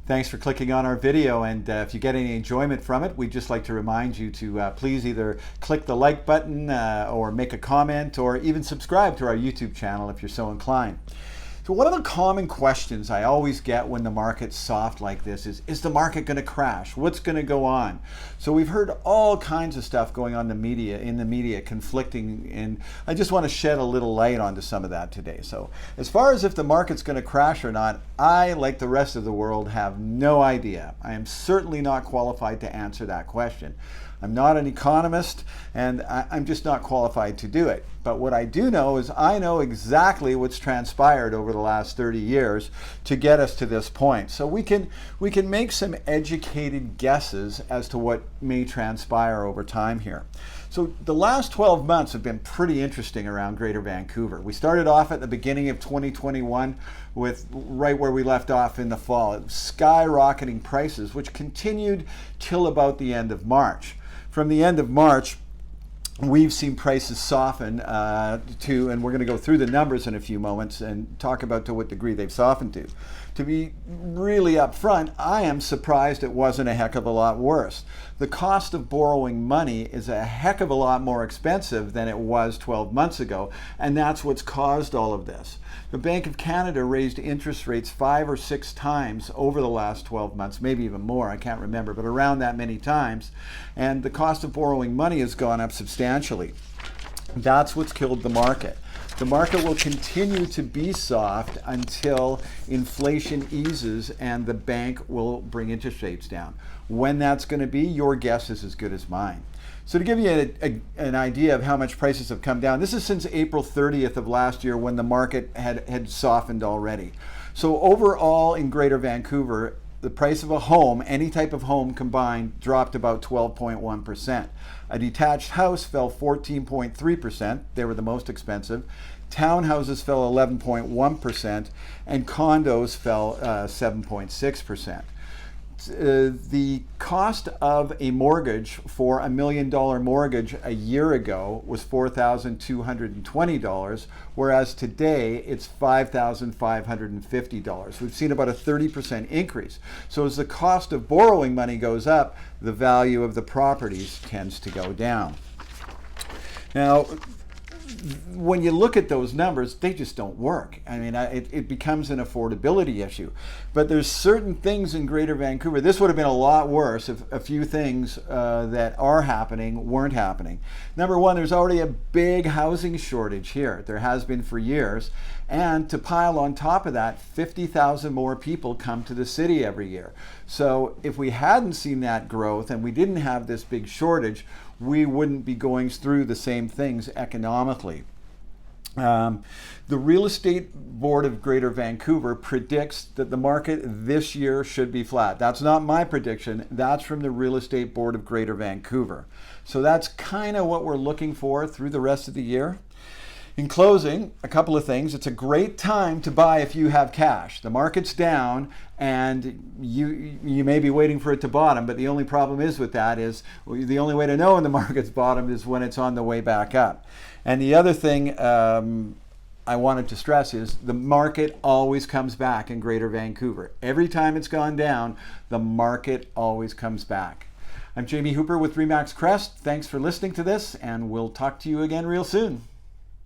Thanks for clicking on our video, and if you get any enjoyment from it, we'd just like to remind you to please either click the like button or make a comment or even subscribe to our YouTube channel if you're so inclined. So one of the common questions I always get when the market's soft like this is the market going to crash? What's going to go on? So we've heard all kinds of stuff going on in the media conflicting, and I just want to shed a little light onto some of that today. So as far as if the market's going to crash or not, I, like the rest of the world, have no idea. I am certainly not qualified to answer that question. I'm not an economist, and I'm just not qualified to do it. But what I do know is I know exactly what's transpired over the last 30 years to get us to this point. So we can make some educated guesses as to what may transpire over time here. So the last 12 months have been pretty interesting around Greater Vancouver. We started off at the beginning of 2021 with right where we left off in the fall. It was skyrocketing prices, which continued till about the end of March. From the end of March, we've seen prices soften and we're going to go through the numbers in a few moments and talk about to what degree they've softened to. To be really upfront, I am surprised it wasn't a heck of a lot worse. The cost of borrowing money is a heck of a lot more expensive than it was 12 months ago, and that's what's caused all of this. The Bank of Canada raised interest rates 5 or 6 times over the last 12 months, maybe even more, I can't remember, but around that many times, and the cost of borrowing money has gone up substantially. That's what's killed the market. The market will continue to be soft until inflation eases and the bank will bring interest rates down. When that's going to be, your guess is as good as mine. So to give you an idea of how much prices have come down, this is since April 30th of last year when the market had softened already. So overall in Greater Vancouver, the price of a home, any type of home combined, dropped about 12.1%. A detached house fell 14.3%. They were the most expensive. Townhouses fell 11.1%, and condos fell 7.6%. The cost of a mortgage for $1 million mortgage a year ago was $4,220, whereas today it's $5,550. We've seen about a 30% increase. So as the cost of borrowing money goes up, the value of the properties tends to go down. Now, when you look at those numbers, they just don't work. I mean, it becomes an affordability issue. But there's certain things in Greater Vancouver. This would have been a lot worse if a few things that are happening weren't happening. Number one, there's already a big housing shortage here. There has been for years. And to pile on top of that, 50,000 more people come to the city every year. So if we hadn't seen that growth and we didn't have this big shortage, we wouldn't be going through the same things economically. The Real Estate Board of Greater Vancouver predicts that the market this year should be flat. That's not my prediction. That's from the Real Estate Board of Greater Vancouver. So that's kind of what we're looking for through the rest of the year. In closing, a couple of things. It's a great time to buy if you have cash. The market's down and you may be waiting for it to bottom, but the only problem is with that is the only way to know when the market's bottomed is when it's on the way back up. And the other thing I wanted to stress is the market always comes back in Greater Vancouver. Every time it's gone down, the market always comes back. I'm Jamie Hooper with RE/MAX Crest. Thanks for listening to this, and we'll talk to you again real soon.